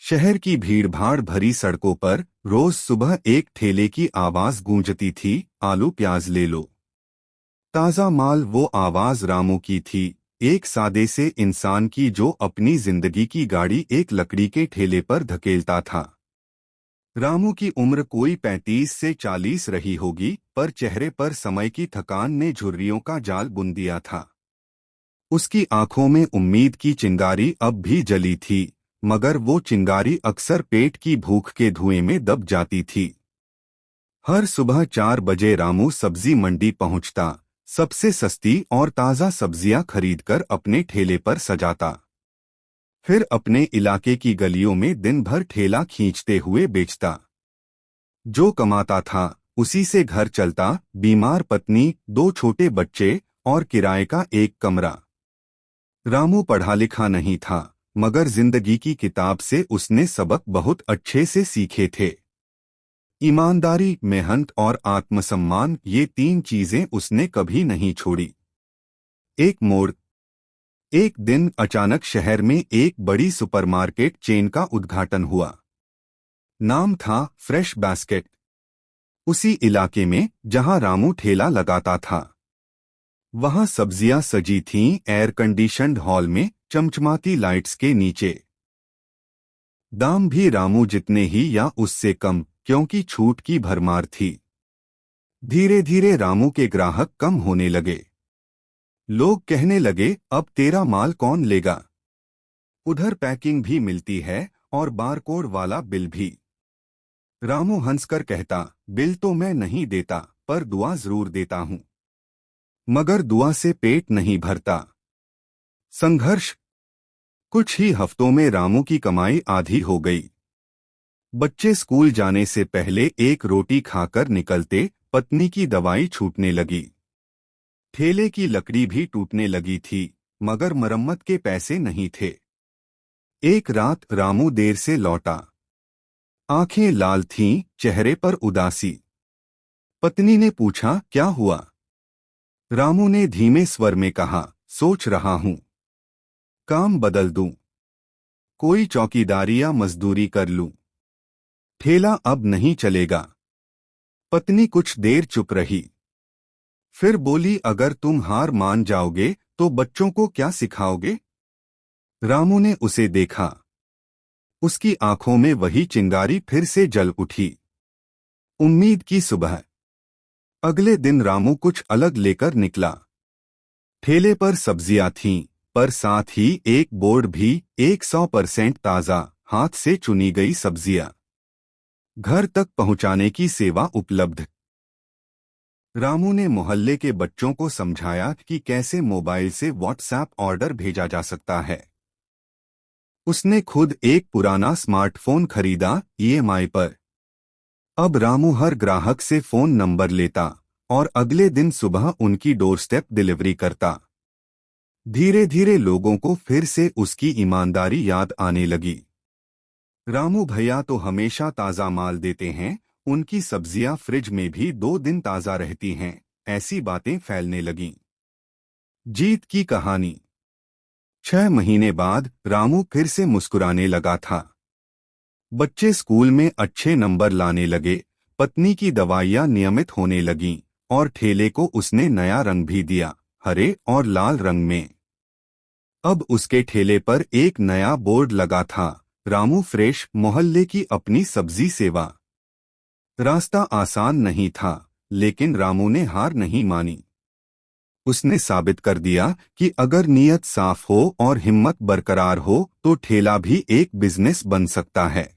शहर की भीड़भाड़ भरी सड़कों पर रोज सुबह एक ठेले की आवाज गूंजती थी, आलू प्याज ले लो। ताजा माल। वो आवाज रामू की थी, एक सादे से इंसान की जो अपनी जिंदगी की गाड़ी एक लकड़ी के ठेले पर धकेलता था। रामू की उम्र कोई 35 से 40 रही होगी, पर चेहरे पर समय की थकान ने झुर्रियों का जाल बुन दिया था। उसकी आंखों में उम्मीद की चिंगारी अब भी जली थी, मगर वो चिंगारी अक्सर पेट की भूख के धुएं में दब जाती थी। हर सुबह 4 बजे रामू सब्जी मंडी पहुंचता, सबसे सस्ती और ताज़ा सब्जियां खरीदकर अपने ठेले पर सजाता। फिर अपने इलाके की गलियों में दिन भर ठेला खींचते हुए बेचता। जो कमाता था उसी से घर चलता, बीमार पत्नी, 2 छोटे बच्चे और किराए का एक कमरा। रामू पढ़ा लिखा नहीं था, मगर जिंदगी की किताब से उसने सबक बहुत अच्छे से सीखे थे। ईमानदारी, मेहनत और आत्मसम्मान, ये 3 चीजें उसने कभी नहीं छोड़ी। एक मोड़। एक दिन अचानक शहर में एक बड़ी सुपरमार्केट चेन का उद्घाटन हुआ। नाम था फ्रेश बास्केट। उसी इलाके में जहां रामू ठेला लगाता था, वहां सब्जियां सजी थीं, एयर कंडीशन्ड हॉल में, चमचमाती लाइट्स के नीचे। दाम भी रामू जितने ही या उससे कम, क्योंकि छूट की भरमार थी। धीरे धीरे रामू के ग्राहक कम होने लगे। लोग कहने लगे, अब तेरा माल कौन लेगा? उधर पैकिंग भी मिलती है और बारकोड वाला बिल भी। रामू हंसकर कहता, बिल तो मैं नहीं देता, पर दुआ जरूर देता हूं। मगर दुआ से पेट नहीं भरता। संघर्ष। कुछ ही हफ्तों में रामू की कमाई आधी हो गई। बच्चे स्कूल जाने से पहले एक रोटी खाकर निकलते, पत्नी की दवाई छूटने लगी। ठेले की लकड़ी भी टूटने लगी थी, मगर मरम्मत के पैसे नहीं थे। एक रात रामू देर से लौटा। आंखें लाल थीं, चेहरे पर उदासी। पत्नी ने पूछा, क्या हुआ? रामू ने धीमे स्वर में कहा, सोच रहा हूं, काम बदल दूं, कोई चौकीदारी या मजदूरी कर लूं। ठेला अब नहीं चलेगा। पत्नी कुछ देर चुप रही, फिर बोली, अगर तुम हार मान जाओगे तो बच्चों को क्या सिखाओगे? रामू ने उसे देखा। उसकी आंखों में वही चिंगारी फिर से जल उठी। उम्मीद की सुबह। अगले दिन रामू कुछ अलग लेकर निकला। ठेले पर सब्जियां थीं, पर साथ ही एक बोर्ड भी, 100% ताजा, हाथ से चुनी गई सब्जियां, घर तक पहुंचाने की सेवा उपलब्ध। रामू ने मोहल्ले के बच्चों को समझाया कि कैसे मोबाइल से व्हाट्सएप ऑर्डर भेजा जा सकता है। उसने खुद एक पुराना स्मार्टफोन खरीदा, ईएमआई पर। अब रामू हर ग्राहक से फोन नंबर लेता और अगले दिन सुबह उनकी डोरस्टेप डिलीवरी करता। धीरे धीरे लोगों को फिर से उसकी ईमानदारी याद आने लगी। रामू भैया तो हमेशा ताज़ा माल देते हैं, उनकी सब्जियां फ्रिज में भी 2 दिन ताज़ा रहती हैं, ऐसी बातें फैलने लगीं। जीत की कहानी। 6 महीने बाद रामू फिर से मुस्कुराने लगा था। बच्चे स्कूल में अच्छे नंबर लाने लगे, पत्नी की दवाइयां नियमित होने लगीं, और ठेले को उसने नया रंग भी दिया, हरे और लाल रंग में। अब उसके ठेले पर एक नया बोर्ड लगा था, रामू फ्रेश, मोहल्ले की अपनी सब्जी सेवा। रास्ता आसान नहीं था, लेकिन रामू ने हार नहीं मानी। उसने साबित कर दिया कि अगर नीयत साफ हो और हिम्मत बरकरार हो तो ठेला भी एक बिजनेस बन सकता है।